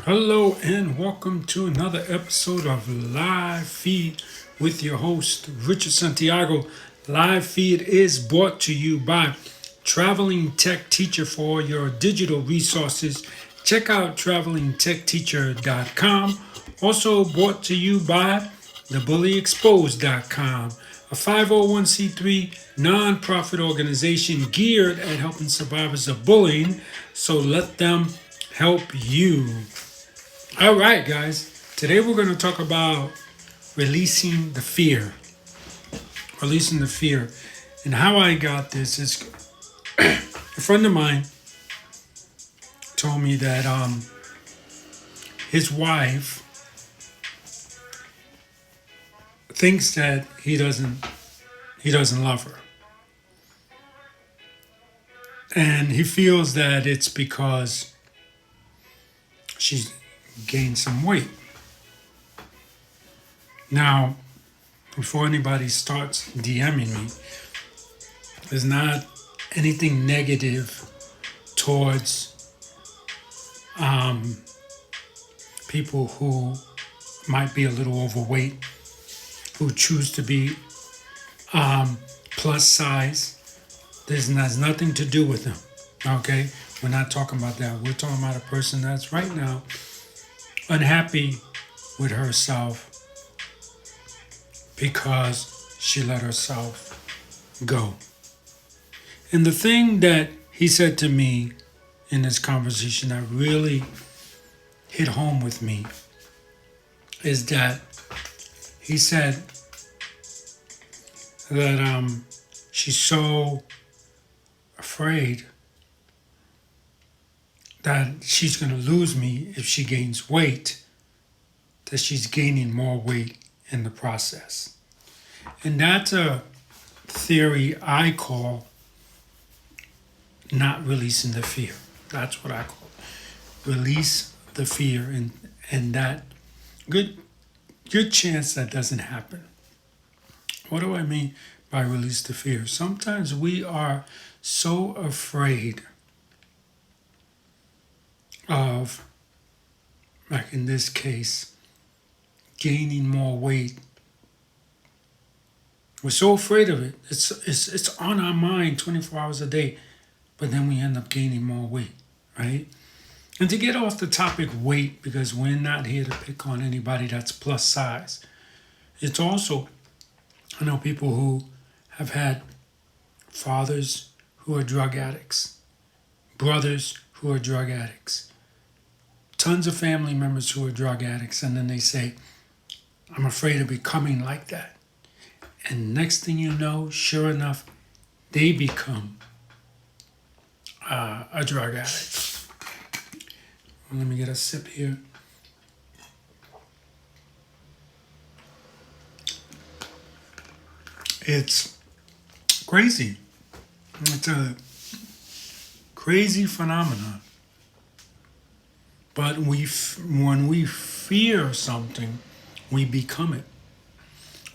Hello and welcome to another episode of Live Feed with your host, Richard Santiago. Live Feed is brought to you by Traveling Tech Teacher for your digital resources. Check out travelingtechteacher.com. Also brought to you by thebullyexposed.com, a 501c3 nonprofit organization geared at helping survivors of bullying. So let them help you. All right, guys. Today we're going to talk about releasing the fear. Releasing the fear. And how I got this is a friend of mine told me that his wife thinks that he doesn't love her. And he feels that it's because she's gained some weight. Now, before anybody starts DMing me, there's not anything negative towards people who might be a little overweight, who choose to be plus size. This has nothing to do with them, okay? We're not talking about that. We're talking about a person that's right now unhappy with herself because she let herself go. And the thing that he said to me in this conversation that really hit home with me is that he said that she's so afraid that she's going to lose me if she gains weight, that she's gaining more weight in the process. And that's a theory I call not releasing the fear. That's what I call it. Release the fear, and that good chance that doesn't happen. What do I mean by release the fear? Sometimes we are so afraid of, like in this case, gaining more weight. We're so afraid of it. It's on our mind 24 hours a day, but then we end up gaining more weight, right? And to get off the topic weight, because we're not here to pick on anybody that's plus size, it's also, I know people who have had fathers who are drug addicts, brothers who are drug addicts, tons of family members who are drug addicts, and then they say, I'm afraid of becoming like that. And next thing you know, sure enough, they become a drug addict. Let me get a sip here. It's crazy. It's a crazy phenomenon. But when we fear something, we become it.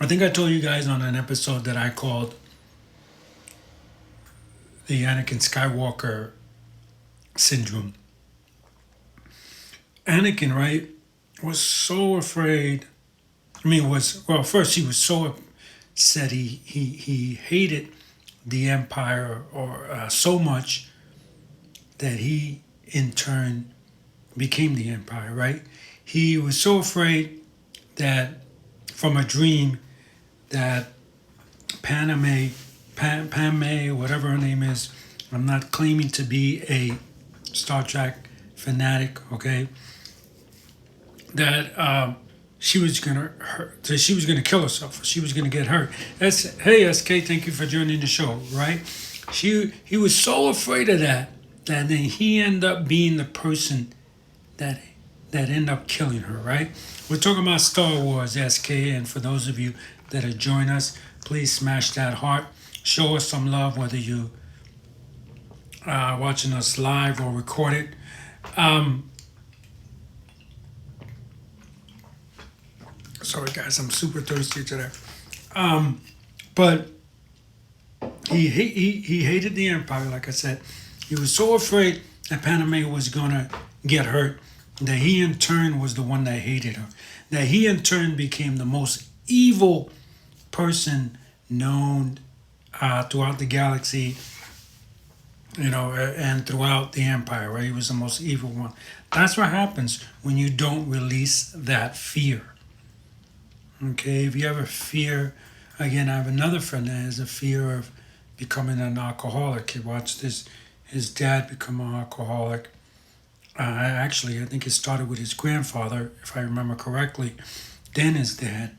I think I told you guys on an episode that I called the Anakin Skywalker syndrome. Anakin, right, was so afraid. First he was so upset. He hated the Empire so much that he, in turn, became the Empire, right? He was so afraid that from a dream that Padme, whatever her name is, I'm not claiming to be a Star Trek fanatic, okay? That she was gonna hurt, that she was gonna kill herself, she was gonna get hurt. Hey SK, thank you for joining the show, right? He was so afraid of that then he ended up being the person that ended up killing her, right? We're talking about Star Wars, SK, and for those of you that are joining us, please smash that heart. Show us some love, whether you watching us live or recorded. Sorry, guys, I'm super thirsty today. But he hated the Empire, like I said. He was so afraid that Padme was gonna get hurt that he in turn was the one that hated her, that he in turn became the most evil person known throughout the galaxy, and throughout the empire, right? He was the most evil one. That's what happens when you don't release that fear. Okay, if you ever fear, again, I have another friend that has a fear of becoming an alcoholic. He watched his dad become an alcoholic. Actually, I think it started with his grandfather, if I remember correctly. Then his dad,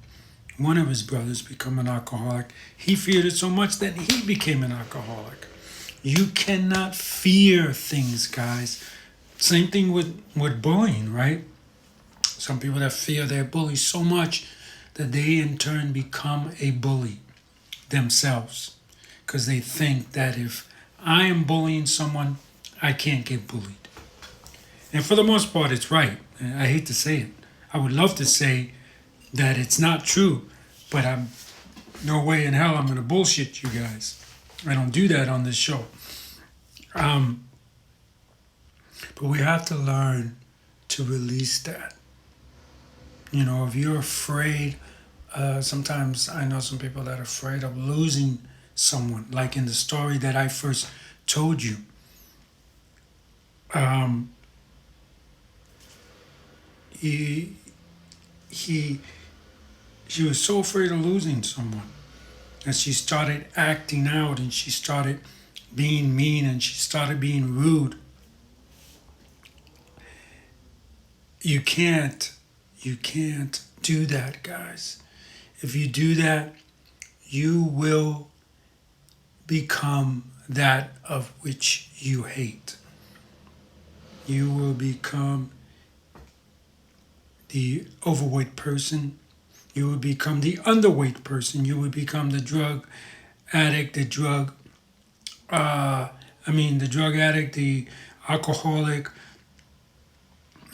one of his brothers, become an alcoholic. He feared it so much that he became an alcoholic. You cannot fear things, guys. Same thing with bullying, right? Some people that fear their bully so much that they in turn become a bully themselves because they think that if I am bullying someone, I can't get bullied. And for the most part, it's right. I hate to say it. I would love to say that it's not true, but I'm no way in hell I'm going to bullshit you guys. I don't do that on this show. But we have to learn to release that. If you're afraid, sometimes I know some people that are afraid of losing someone, like in the story that I first told you. He, he, she was so afraid of losing someone that she started acting out and she started being mean and she started being rude. You can't do that, guys. If you do that, you will become that of which you hate. You will become the overweight person. You will become the underweight person. You will become the drug addict, the drug addict, the alcoholic,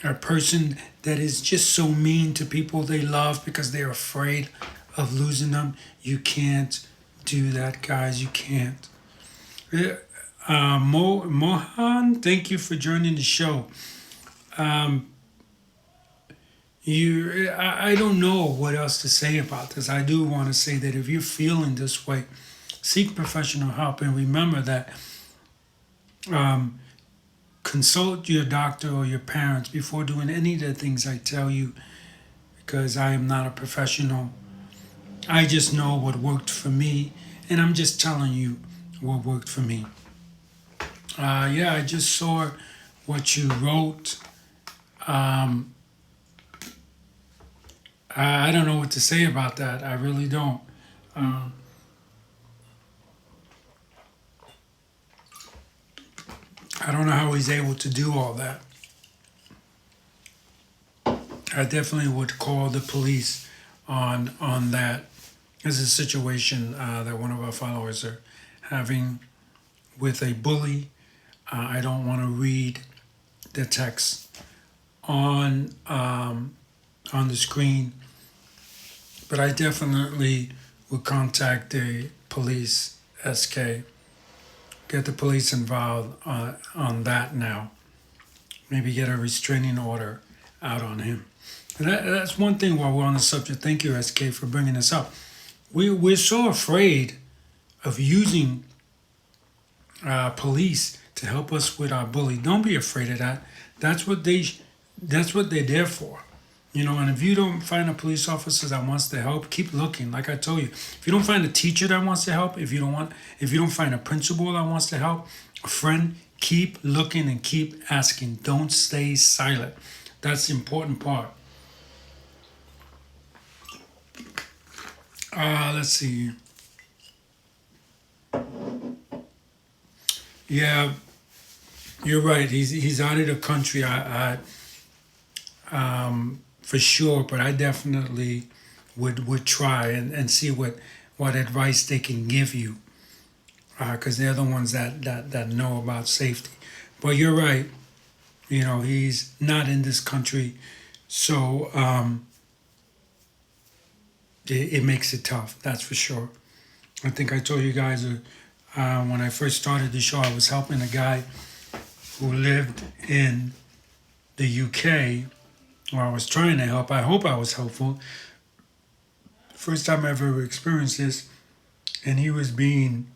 a person that is just so mean to people they love because they're afraid of losing them. You can't do that, guys. You can't. Mohan, thank you for joining the show. I don't know what else to say about this. I do want to say that if you're feeling this way, seek professional help and remember that consult your doctor or your parents before doing any of the things I tell you because I am not a professional. I just know what worked for me and I'm just telling you what worked for me. I just saw what you wrote. I don't know what to say about that. I really don't. I don't know how he's able to do all that. I definitely would call the police on that. There's a situation that one of our followers are having with a bully. I don't want to read the text on the screen, but I definitely would contact the police, SK. Get the police involved on that now. Maybe get a restraining order out on him. And that's one thing while we're on the subject. Thank you, SK, for bringing this up. We're so afraid of using police to help us with our bully. Don't be afraid of that. That's what they're there for. And if you don't find a police officer that wants to help, keep looking. Like I told you, if you don't find a teacher that wants to help, if you don't find a principal that wants to help, a friend, keep looking and keep asking. Don't stay silent. That's the important part. Let's see. Yeah, you're right. He's out of the country. For sure, but I definitely would try and see what advice they can give you, because they're the ones that know about safety. But you're right. He's not in this country, so it makes it tough. That's for sure. I think I told you guys when I first started the show, I was helping a guy who lived in the UK, or I was trying to help. I hope I was helpful. First time I ever experienced this, and he was being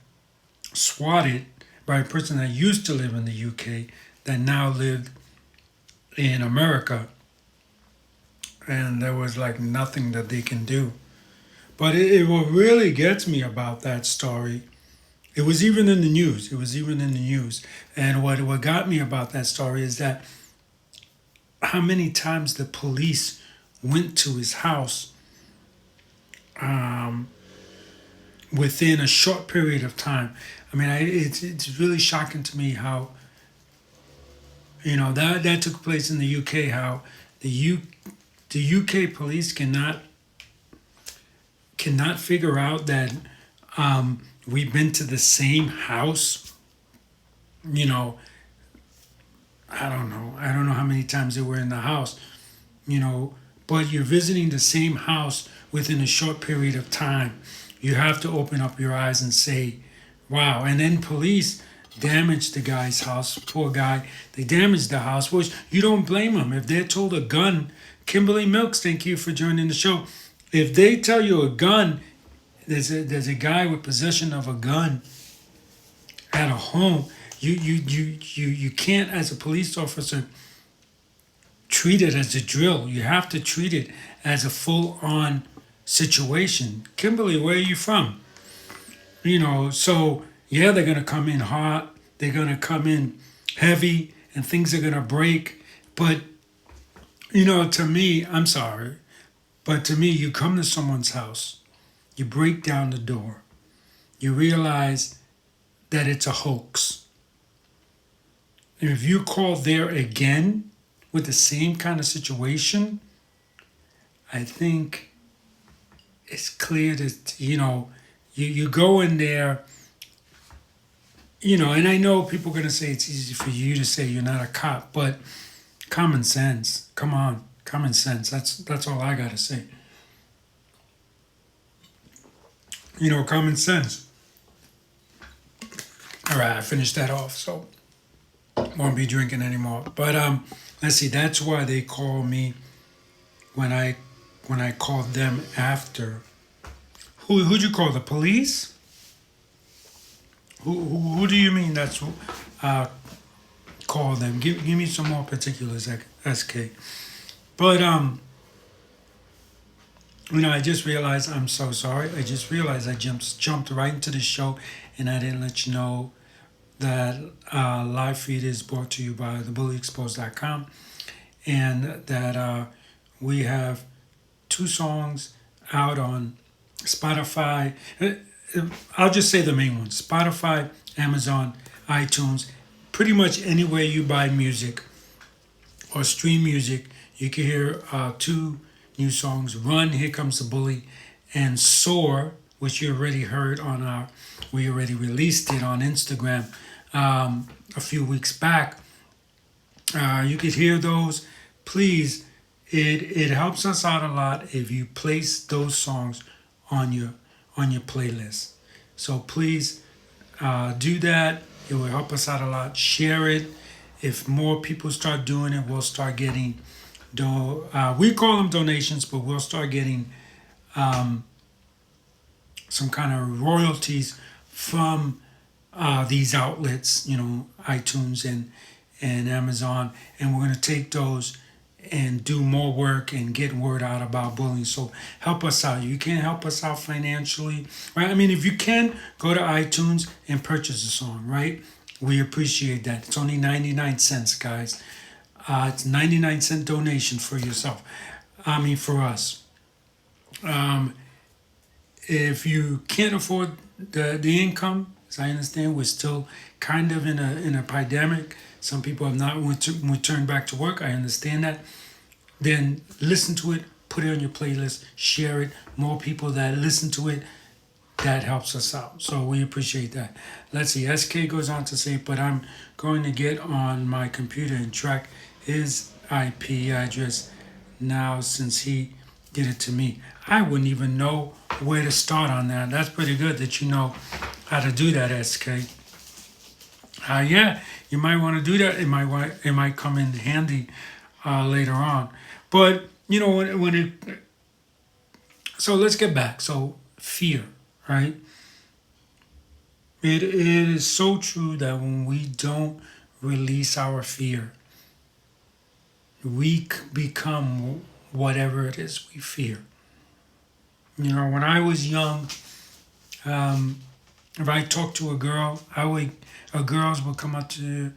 swatted by a person that used to live in the UK that now lived in America, and there was like nothing that they can do. But what really gets me about that story, it was even in the news. It was even in the news. And what got me about that story is that how many times the police went to his house um, within a short period of time. I mean, it's really shocking to me how that took place in the UK. How the UK police cannot figure out that we've been to the same house. You know, I don't know. I don't know how many times they were in the house. You know, but you're visiting the same house within a short period of time. You have to open up your eyes and say, wow. And then police damaged the guy's house. Poor guy. They damaged the house, which you don't blame them. If they're told a gun, Kimberly Milks, thank you for joining the show. If they tell you a gun, there's a guy with possession of a gun at a home, you can't, as a police officer, treat it as a drill. You have to treat it as a full-on situation. Kimberly, where are you from? So yeah, they're gonna come in hot. They're gonna come in heavy, and things are gonna break. But to me, I'm sorry, but to me, you come to someone's house, you break down the door, you realize that it's a hoax. And if you call there again with the same kind of situation, I think it's clear that, you go in there, and I know people are going to say it's easy for you to say you're not a cop, but common sense, come on, common sense. That's all I got to say. Common sense. All right, I finished that off, so won't be drinking anymore. But let's see. That's why they call me when I called them after. Who'd you call? The police? Who do you mean? That's call them. Give me some more particulars, SK. But I just realized, I'm so sorry. I just realized I jumped right into the show, and I didn't let you know that live feed is brought to you by thebullyexposed.com, and that we have 2 songs out on Spotify. I'll just say the main ones: Spotify, Amazon, iTunes, pretty much anywhere you buy music or stream music, you can hear 2 new songs: Run, Here Comes the Bully, and Soar, which you already heard we already released it on Instagram a few weeks back. You could hear those. Please, it helps us out a lot if you place those songs on your playlist. So please do that. It will help us out a lot. Share it. If more people start doing it, we'll start getting we call them donations, but we'll start getting some kind of royalties from these outlets, iTunes and Amazon, and we're going to take those and do more work and get word out about bullying. So help us out. You can help us out financially, right? I mean, if you can, go to iTunes and purchase a song, right? We appreciate that. It's only 99 cents, guys. It's 99-cent donation for yourself. For us. If you can't afford the income, as I understand, we're still kind of in a pandemic. Some people have not returned back to work. I understand that. Then listen to it, put it on your playlist, share it. More people that listen to it, that helps us out. So we appreciate that. Let's see. SK goes on to say, but I'm going to get on my computer and track his IP address now since he did it to me. I wouldn't even know where to start on that. That's pretty good that you know how to do that, SK. Yeah, you might want to do that. It might come in handy later on. But you know when it so let's get back. So fear, right? It is so true that when we don't release our fear, we become whatever it is we fear. You know, when I was young, um, if I talked to a girl, girls would come up to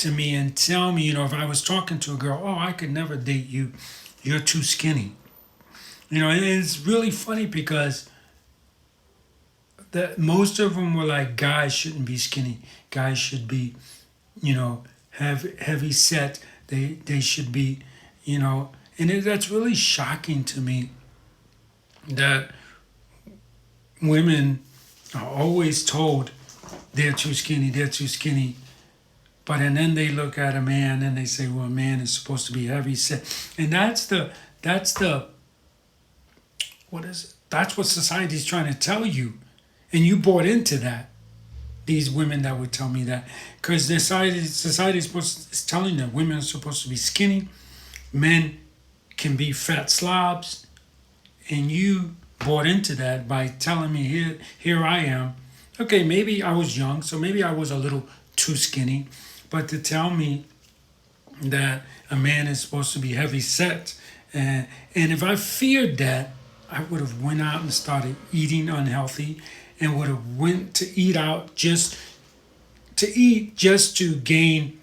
me and tell me, you know, if I was talking to a girl, oh, I could never date you, you're too skinny. You know, and it's really funny because most of them were like, guys shouldn't be skinny, guys should be, you know, have heavy set. They should be, you know, and that's really shocking to me that women are always told they're too skinny, they're too skinny. But and then they look at a man and they say, well, a man is supposed to be heavy set, and that's the what is it? That's what society's trying to tell you, and you bought into that. These women that would tell me that because society is telling them women are supposed to be skinny, men can be fat slobs, and you bought into that by telling me here I am. Okay, maybe I was young, so maybe I was a little too skinny, but to tell me that a man is supposed to be heavy set, and if I feared that, I would have went out and started eating unhealthy, and would have went to eat out just to gain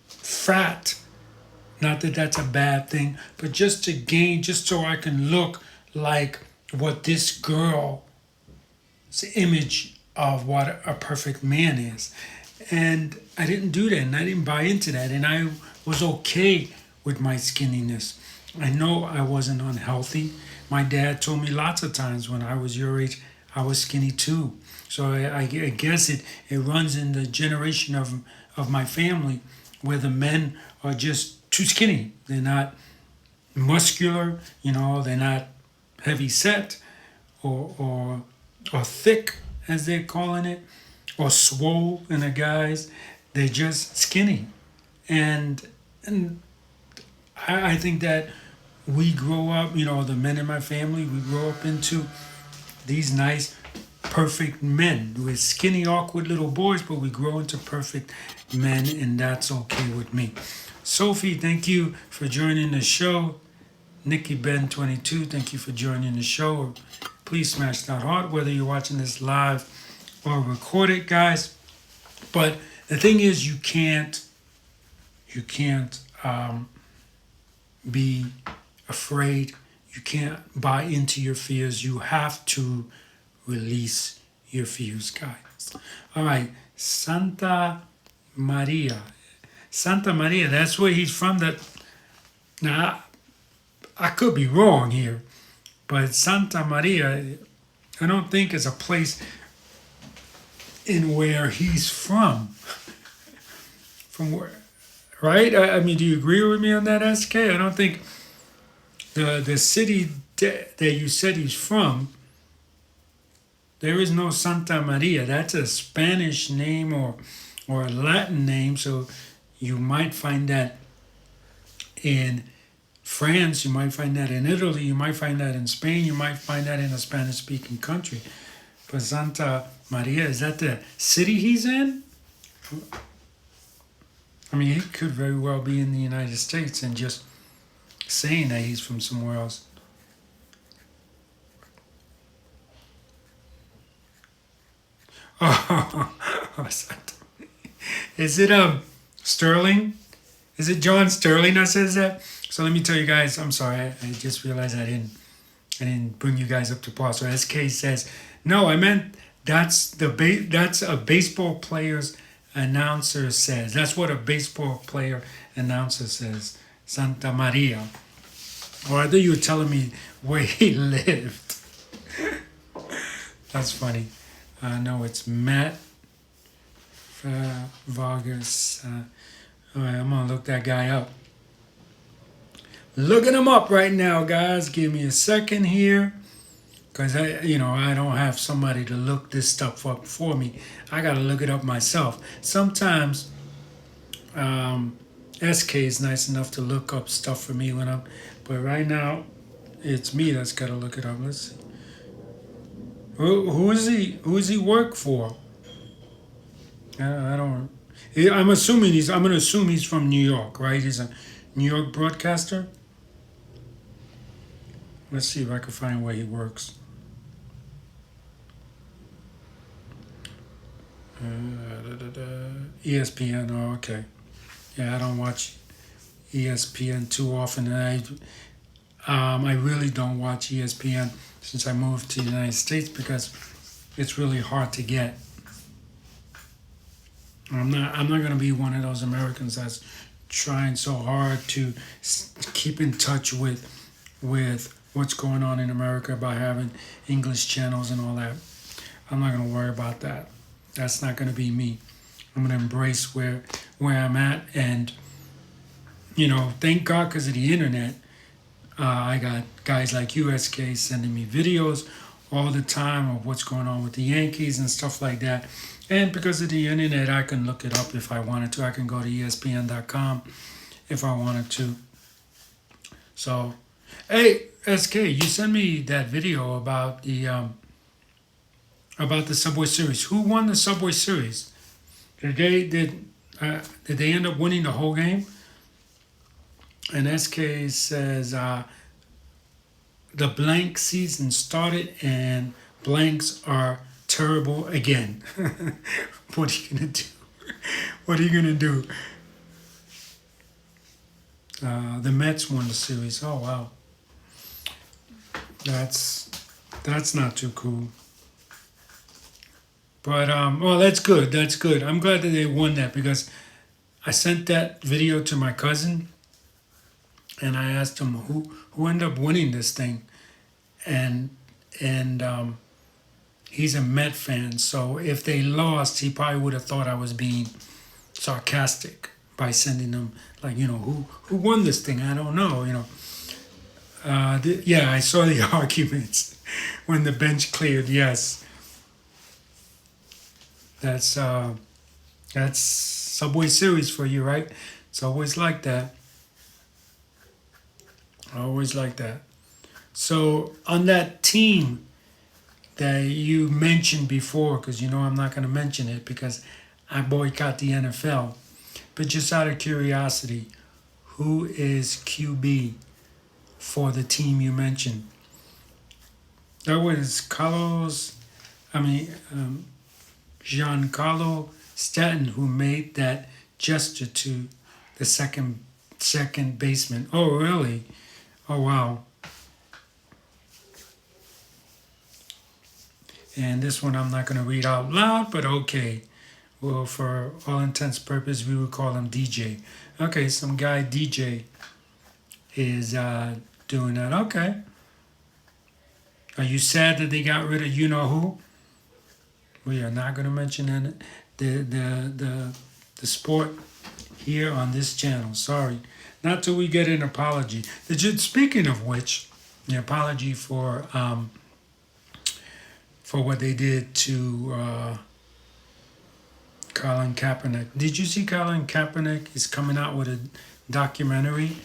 fat. Not that that's a bad thing, but just to gain, just so I can look like what this girl's image of what a perfect man is. And I didn't do that, and I didn't buy into that, and I was okay with my skinniness. I know I wasn't unhealthy. My dad told me lots of times when I was your age, I was skinny too. So I guess it runs in the generation of my family where the men are just too skinny. They're not muscular, you know, they're not heavy set or thick as they're calling it, or swole in the guys. They're just skinny. And I think that we grow up, you know, the men in my family, we grow up into these nice, perfect men. We're skinny, awkward little boys, but we grow into perfect men, and that's okay with me. Sophie, thank you for joining the show. Nikki Ben 22, thank you for joining the show. Please smash that heart, whether you're watching this live or recorded, guys. But the thing is, you can't be afraid. You can't buy into your fears. You have to release your fears, guys. All right, Santa Maria. Santa Maria, that's where he's from. That now I could be wrong here, but Santa Maria, I don't think is a place in where he's from. From where, right? I mean, do you agree with me on that, SK? I don't think the city that you said he's from, there is no Santa Maria. That's a Spanish name or a Latin name. So you might find that in France, you might find that in Italy, you might find that in Spain, you might find that in a Spanish-speaking country. But Santa Maria, is that the city he's in? I mean, he could very well be in the United States and just saying that he's from somewhere else. Oh, is it Sterling? Is it John Sterling that says that? So let me tell you guys. I'm sorry. I just realized I didn't bring you guys up to par. So SK says, no, I meant that's a baseball player's announcer says. That's what a baseball player announcer says. Santa Maria. Or I thought you were telling me where he lived. That's funny. No, it's Matt Vargas. All right, I'm gonna look that guy up. Looking him up right now, guys. Give me a second here, cause I don't have somebody to look this stuff up for me. I gotta look it up myself. Sometimes, SK is nice enough to look up stuff for me when I'm, but right now it's me that's got to look it up. Let's see. Who is he? Who does he work for? I don't. I'm assuming he's. I'm gonna assume he's from New York, right? He's a New York broadcaster. Let's see if I can find where he works. ESPN. Oh, okay. Yeah, I don't watch ESPN too often, and I really don't watch ESPN since I moved to the United States because it's really hard to get. I'm not going to be one of those Americans that's trying so hard to keep in touch with what's going on in America by having English channels and all that. I'm not going to worry about that. That's not going to be me. I'm going to embrace where I'm at, and thank God because of the internet. I got guys like USK sending me videos all the time of what's going on with the Yankees and stuff like that. And because of the internet, I can look it up if I wanted to. I can go to ESPN.com if I wanted to. So, hey, SK, you sent me that video about the Subway Series. Who won the Subway Series? Did they end up winning the whole game? And SK says the blank season started and blanks are terrible again. What are you gonna do? What are you gonna do? The Mets won the series. Oh wow, that's not too cool. But well, that's good. That's good. I'm glad that they won that because I sent that video to my cousin, and I asked him who ended up winning this thing, and he's a Met fan. So if they lost, he probably would have thought I was being sarcastic by sending them like who won this thing. I don't know. Yeah, I saw the arguments when the bench cleared. Yes. That's Subway Series for you, right? It's always like that. Always like that. So on that team that you mentioned before, because I'm not going to mention it because I boycott the NFL. But just out of curiosity, who is QB for the team you mentioned? That was Giancarlo Stanton, who made that gesture to the second baseman. Oh, really? Oh, wow. And this one I'm not going to read out loud, but okay. Well, for all intents and purposes, we would call him DJ. Okay, some guy DJ is doing that. Okay. Are you sad that they got rid of you-know-who? We are not going to mention the sport here on this channel. Sorry. Not till we get an apology. Speaking of which, the apology for what they did to Colin Kaepernick. Did you see Colin Kaepernick is coming out with a documentary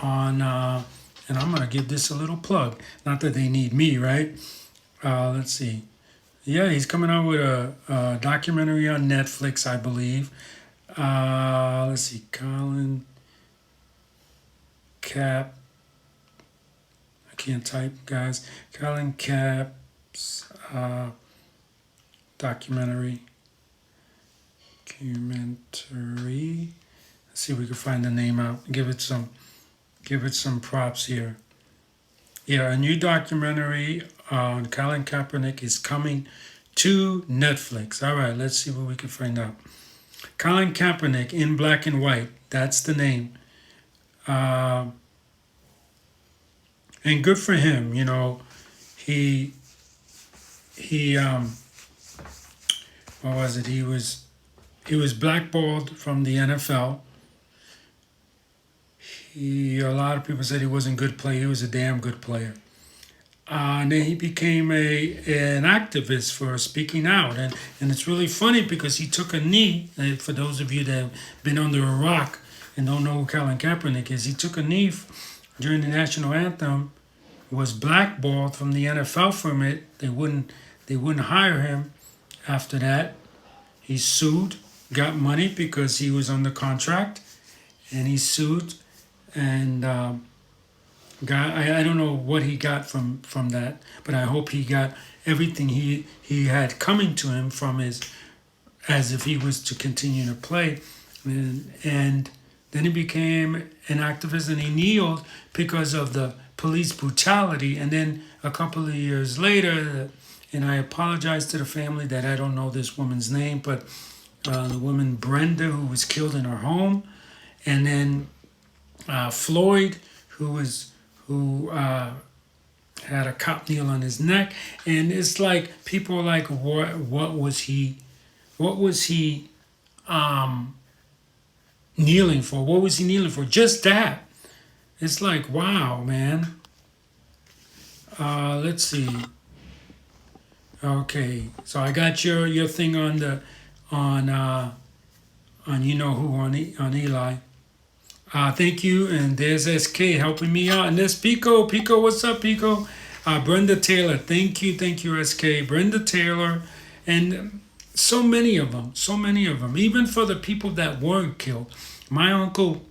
on, and I'm going to give this a little plug. Not that they need me, right? Let's see. Yeah, he's coming out with a documentary on Netflix, I believe. Let's see, Colin Cap. I can't type, guys. Colin Cap's documentary. Let's see if we can find the name out. Give it some props here. Yeah, a new documentary on Colin Kaepernick is coming to Netflix. All right, let's see what we can find out. Colin Kaepernick in black and white. That's the name. And good for him. He what was it? He was blackballed from the NFL. A lot of people said he wasn't a good player. He was a damn good player. And then he became an activist for speaking out. And it's really funny because he took a knee. For those of you that have been under a rock and don't know who Colin Kaepernick is, he took a knee during the national anthem, was blackballed from the NFL from it. They wouldn't hire him after that. He sued, got money because he was under contract, and he sued and got. I don't know what he got from that, but I hope he got everything he had coming to him from his, as if he was to continue to play, and then he became an activist and he kneeled because of the police brutality. And then a couple of years later, and I apologize to the family that I don't know this woman's name, but the woman Brenda, who was killed in her home, and then Floyd, who had a cop kneel on his neck. And it's like people are like, what was he kneeling for? What was he kneeling for? Just that. It's like, wow, man. Let's see. Okay, so I got your thing on you know who, on Eli. Thank you, and there's SK helping me out, and there's Pico. Pico, what's up, Pico? Brenda Taylor, thank you, SK. Brenda Taylor, and so many of them, even for the people that weren't killed. My uncle,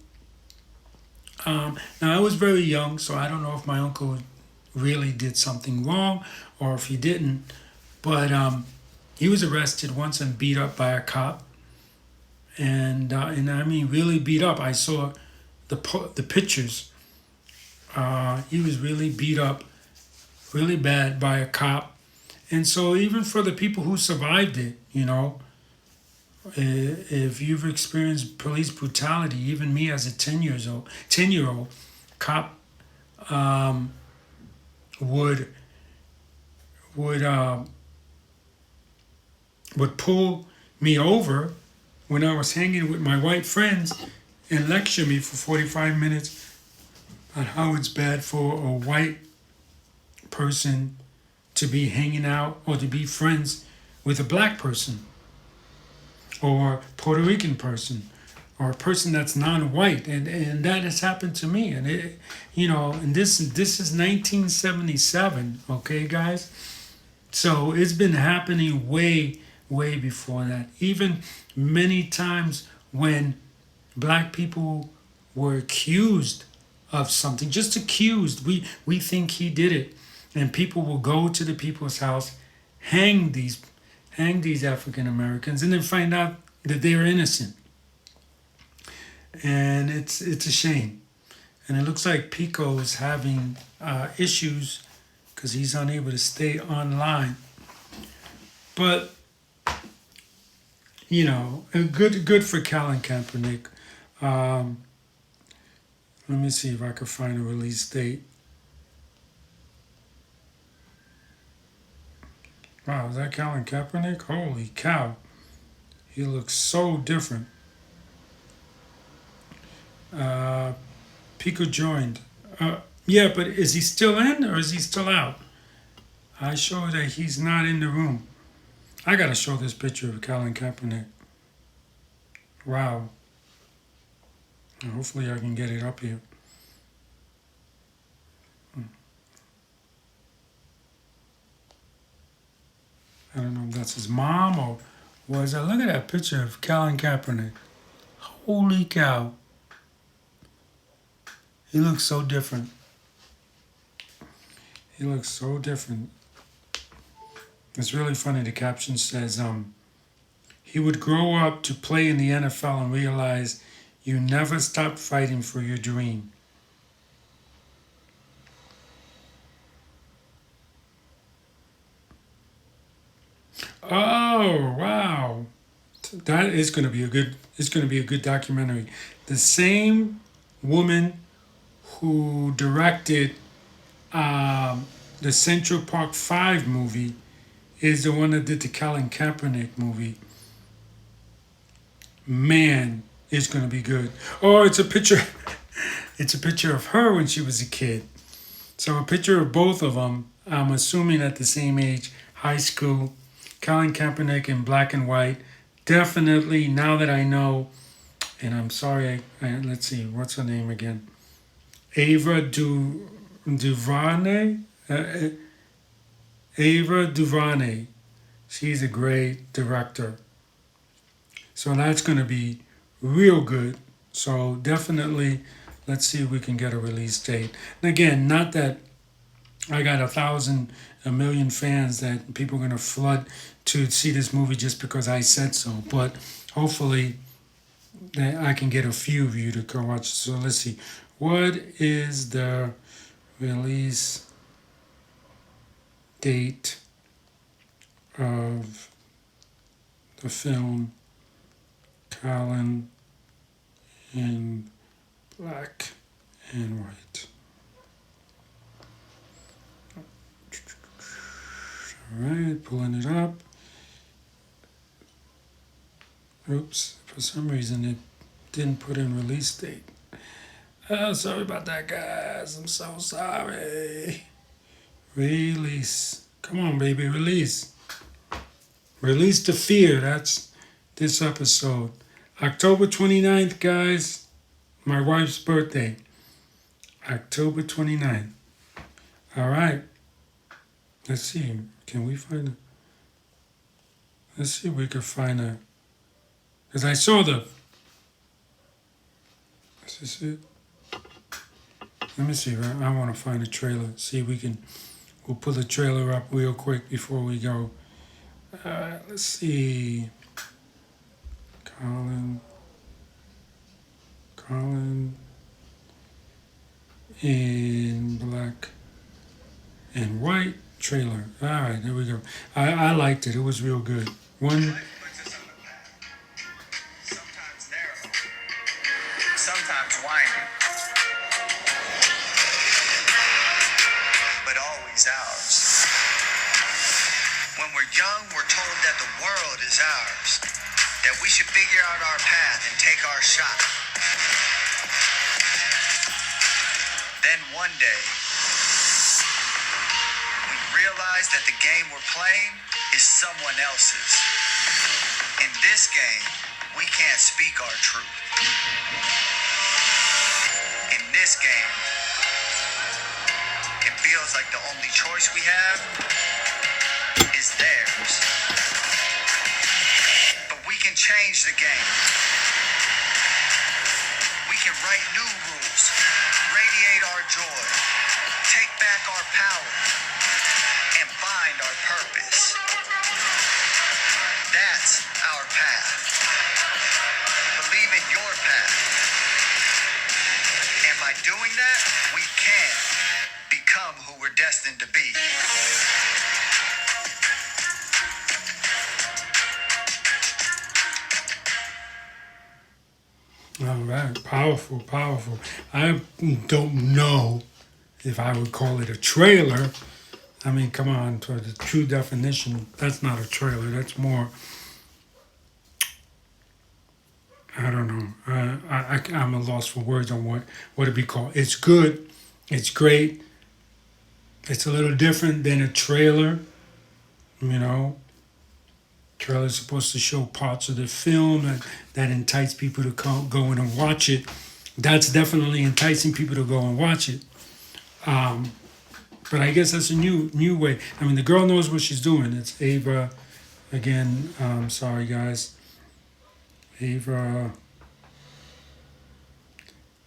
now I was very young, so I don't know if my uncle really did something wrong or if he didn't, but he was arrested once and beat up by a cop, and I mean really beat up. I saw the pictures. He was really beat up, really bad by a cop, and so even for the people who survived it, if you've experienced police brutality, even me as a 10-year-old, cop would pull me over when I was hanging with my white friends and lecture me for 45 minutes on how it's bad for a white person to be hanging out or to be friends with a black person or Puerto Rican person or a person that's non-white, and that has happened to me, and and this is 1977, okay, guys. So it's been happening way before that. Even many times when black people were accused of something, just accused, we think he did it, and people will go to the people's house, hang these African Americans, and then find out that they're innocent. And it's a shame. And it looks like Pico's having issues because he's unable to stay online. But good for Colin Kaepernick. Let me see if I can find a release date. Wow, is that Colin Kaepernick? Holy cow. He looks so different. Pico joined. Yeah, but is he still in or is he still out? I show that he's not in the room. I gotta show this picture of Colin Kaepernick. Wow. Hopefully I can get it up here. I don't know if that's his mom or was it. Look at that picture of Colin Kaepernick. Holy cow. He looks so different. He looks so different. It's really funny. The caption says, he would grow up to play in the NFL and realize you never stop fighting for your dream. Oh, wow. That is going to be a good documentary. The same woman who directed the Central Park 5 movie is the one that did the Colin Kaepernick movie. Man, it's going to be good. Oh, it's a picture. It's a picture of her when she was a kid. So a picture of both of them, I'm assuming at the same age, high school. Colin Kaepernick in black and white. Definitely, now that I know And I'm sorry, let's see, what's her name again? Ava DuVernay? Ava DuVernay. She's a great director. So that's going to be real good. So definitely, let's see if we can get a release date. And again, not that I got a million fans that people are going to flood to see this movie just because I said so. But hopefully, that I can get a few of you to go watch. So let's see. What is the release date of the film Colin in Black and White? All right, pulling it up. Oops, for some reason it didn't put in release date. Oh, sorry about that, guys. I'm so sorry. Release. Come on, baby, release. Release the fear. That's this episode. October 29th, guys. My wife's birthday. October 29th. All right. Let's see. Can we find a... Let's see if we can find a... Because I saw the... Is this it? Let me see. I want to find a trailer. See if we can... We'll pull the trailer up real quick before we go. Let's see. Colin in Black and White trailer. All right, there we go. I liked it. It was real good. One. Sometimes narrow, sometimes winding, but always ours. When we're young, we're told that the world is ours, that we should figure out our path and take our shot. Then one day, we realize that the game we're playing is someone else's. In this game, we can't speak our truth. In this game, it feels like the only choice we have is theirs. But we can change the game. We can write new rules, radiate our joy, take back our power, and find our purpose. That's our path. Believe in your path. And by doing that, we can become who we're destined to be. All right, powerful, powerful. I don't know if I would call it a trailer. I mean, come on, for the true definition, that's not a trailer. That's more, I don't know. I'm a loss for words on what it'd be called. It's good. It's great. It's a little different than a trailer, you know. Trailer is supposed to show parts of the film that entice people to go in and watch it. That's definitely enticing people to go and watch it. But I guess that's a new way. I mean, the girl knows what she's doing. It's Ava, again. Sorry, guys. Ava.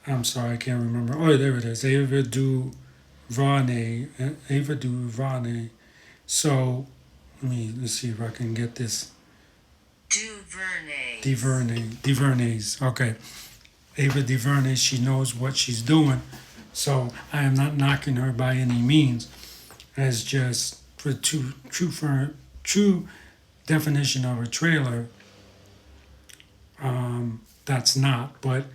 I'm sorry, I can't remember. Oh, there it is. Ava DuVernay. Ava DuVernay. So let's see if I can get this. DuVernays. Okay. Ava DuVernay, she knows what she's doing. So I am not knocking her by any means. As just for true definition of a trailer, that's not, but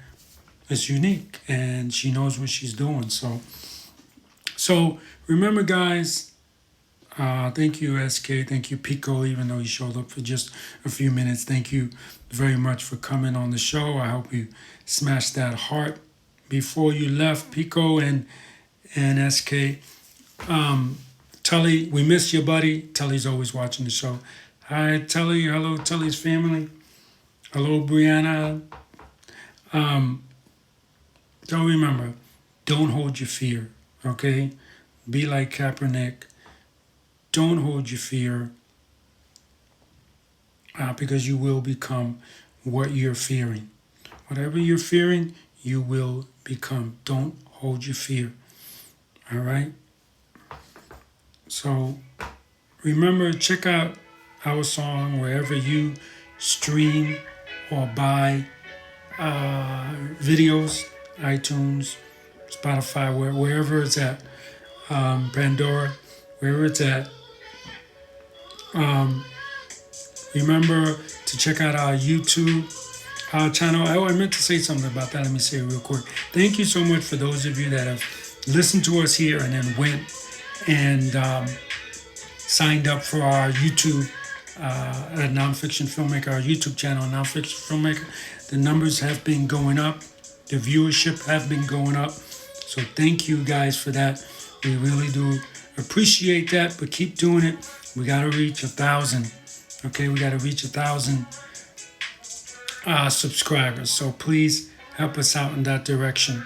it's unique and she knows what she's doing. So remember, guys, thank you, SK. Thank you, Pico, even though he showed up for just a few minutes. Thank you very much for coming on the show. I hope you smashed that heart before you left, Pico and SK. Tully, we miss you, buddy. Tully's always watching the show. Hi, Tully. Hello, Tully's family. Hello, Brianna. So remember, don't hold your fear, okay? Be like Kaepernick. Don't hold your fear because you will become what you're fearing. Whatever you're fearing, you will become. Don't hold your fear, all right? So remember, check out our song wherever you stream or buy videos, iTunes, Spotify, wherever it's at, Pandora, wherever it's at. Remember to check out our YouTube channel. Oh, I meant to say something about that. Let me say it real quick. Thank you so much for those of you that have listened to us here and then went and signed up for our YouTube at Nonfiction Filmmaker, our YouTube channel, Nonfiction Filmmaker. The numbers have been going up. The viewership have been going up. So thank you guys for that. We really do appreciate that, but keep doing it. We got to reach 1,000. Okay, we got to reach 1,000 subscribers. So please help us out in that direction.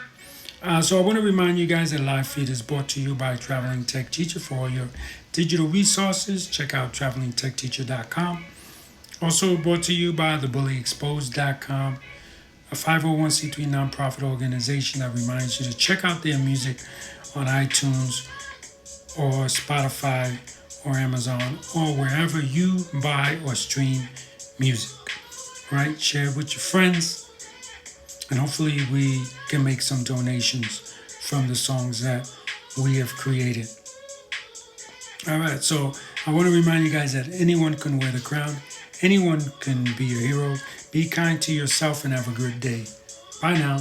So I want to remind you guys that Live Feed is brought to you by Traveling Tech Teacher. For all your digital resources, check out travelingtechteacher.com. Also brought to you by thebullyexposed.com, a 501c3 nonprofit organization that reminds you to check out their music on iTunes or Spotify or Amazon or wherever you buy or stream music. Right? Share it with your friends, and hopefully we can make some donations from the songs that we have created. All right, so I want to remind you guys that anyone can wear the crown. Anyone can be a hero. Be kind to yourself and have a good day. Bye now.